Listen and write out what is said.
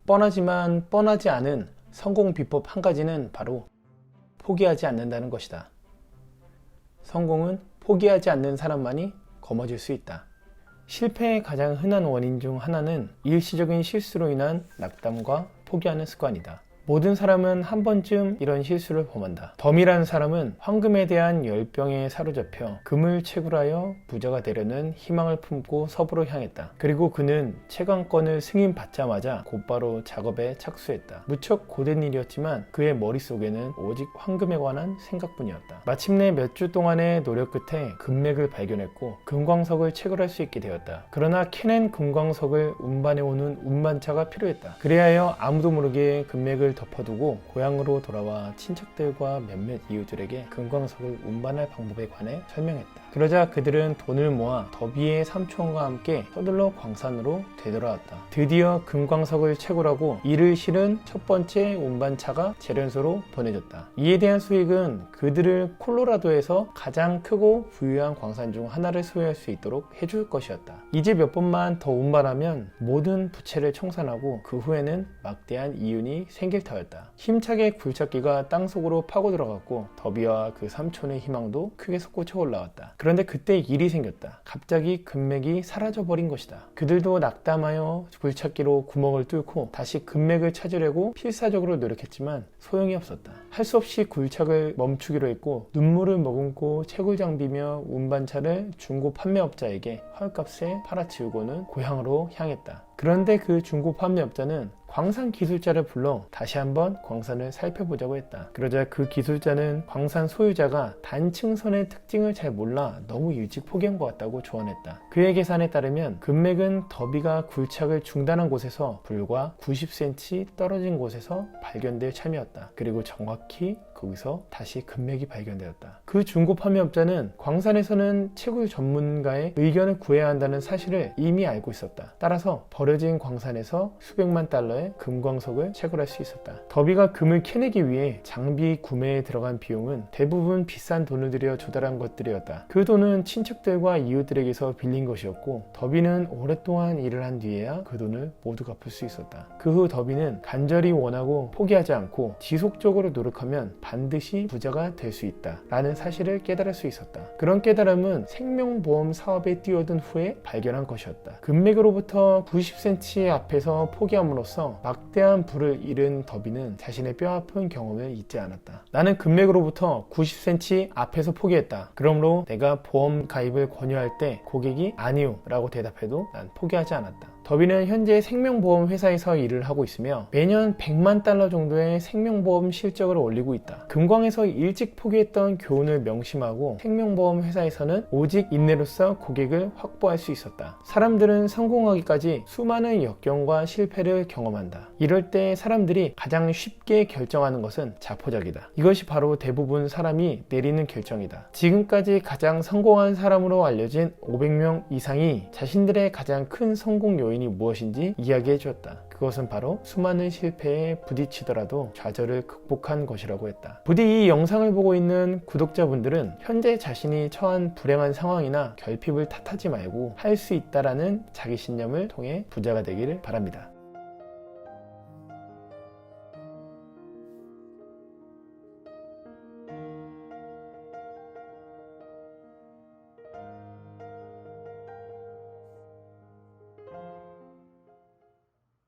뻔하지만 뻔하지 않은 성공 비법 한 가지는 바로 포기하지 않는다는 것이다. 성공은 포기하지 않는 사람만이 거머쥘 수 있다. 실패의 가장 흔한 원인 중 하나는 일시적인 실수로 인한 낙담과 포기하는 습관이다. 모든 사람은 한 번쯤 이런 실수를 범한다. 덤이라는 사람은 황금에 대한 열병에 사로잡혀 금을 채굴하여 부자가 되려는 희망을 품고 서부로 향했다. 그리고 그는 채광권을 승인받자마자 곧바로 작업에 착수했다. 무척 고된 일이었지만 그의 머릿속에는 오직 황금에 관한 생각뿐이었다. 마침내 몇 주 동안의 노력 끝에 금맥을 발견했고 금광석을 채굴할 수 있게 되었다. 그러나 캐낸 금광석을 운반해오는 운반차가 필요했다. 그리하여 아무도 모르게 금맥을 덮어두고 고향으로 돌아와 친척들과 몇몇 이웃들에게 금광석을 운반할 방법에 관해 설명했다. 그러자 그들은 돈을 모아 더비의 삼촌과 함께 서둘러 광산으로 되돌아왔다. 드디어 금광석을 채굴하고 이를 실은 첫 번째 운반차가 재련소로 보내졌다. 이에 대한 수익은 그들을 콜로라도에서 가장 크고 부유한 광산 중 하나를 소유할 수 있도록 해줄 것이었다. 이제 몇 번만 더 운반하면 모든 부채를 청산하고 그 후에는 막대한 이윤이 생길 터였다. 힘차게 굴착기가 땅속으로 파고 들어갔고 더비와 그 삼촌의 희망도 크게 솟구쳐 올라왔다. 그런데 그때 일이 생겼다. 갑자기 금맥이 사라져버린 것이다. 그들도 낙담하여 굴착기로 구멍을 뚫고 다시 금맥을 찾으려고 필사적으로 노력했지만 소용이 없었다. 할 수 없이 굴착을 멈추기로 했고 눈물을 머금고 채굴 장비며 운반차를 중고 판매업자에게 헐값에 팔아치우고는 고향으로 향했다. 그런데 그 중고 판매업자는 광산 기술자를 불러 다시 한번 광산을 살펴보자고 했다. 그러자 그 기술자는 광산 소유자가 단층선의 특징을 잘 몰라 너무 일찍 포기한 것 같다고 조언했다. 그의 계산에 따르면 금맥은 더비가 굴착을 중단한 곳에서 불과 90cm 떨어진 곳에서 발견될 참이었다. 그리고 정확히 거기서 다시 금맥이 발견되었다. 그 중고 판매업자는 광산에서는 채굴 전문가의 의견을 구해야 한다는 사실을 이미 알고 있었다. 따라서 버려진 광산에서 수백만 달러의 금광석을 채굴할 수 있었다. 더비가 금을 캐내기 위해 장비 구매에 들어간 비용은 대부분 비싼 돈을 들여 조달한 것들이었다. 그 돈은 친척들과 이웃들에게서 빌린 것이었고 더비는 오랫동안 일을 한 뒤에야 그 돈을 모두 갚을 수 있었다. 그 후 더비는 간절히 원하고 포기하지 않고 지속적으로 노력하면 반드시 부자가 될 수 있다 라는 사실을 깨달을 수 있었다. 그런 깨달음은 생명보험 사업에 뛰어든 후에 발견한 것이었다. 금맥으로부터 90cm 앞에서 포기함으로써 막대한 부를 잃은 더비는 자신의 뼈아픈 경험을 잊지 않았다. 나는 금맥으로부터 90cm 앞에서 포기했다. 그러므로 내가 보험 가입을 권유할 때 고객이 아니요 라고 대답해도 난 포기하지 않았다. 더비는 현재 생명보험 회사에서 일을 하고 있으며 매년 100만 달러 정도의 생명보험 실적을 올리고 있다. 금광에서 일찍 포기했던 교훈을 명심하고 생명보험 회사에서는 오직 인내로서 고객을 확보할 수 있었다. 사람들은 성공하기까지 수많은 역경과 실패를 경험한다. 이럴 때 사람들이 가장 쉽게 결정하는 것은 자포자기다. 이것이 바로 대부분 사람이 내리는 결정이다. 지금까지 가장 성공한 사람으로 알려진 500명 이상이 자신들의 가장 큰 성공 요인이 무엇인지 이야기해 주었다. 그것은 바로 수많은 실패에 부딪히더라도 좌절을 극복한 것이라고 했다. 부디 이 영상을 보고 있는 구독자분들은 현재 자신이 처한 불행한 상황이나 결핍을 탓하지 말고 할 수 있다라는 자기신념을 통해 부자가 되기를 바랍니다.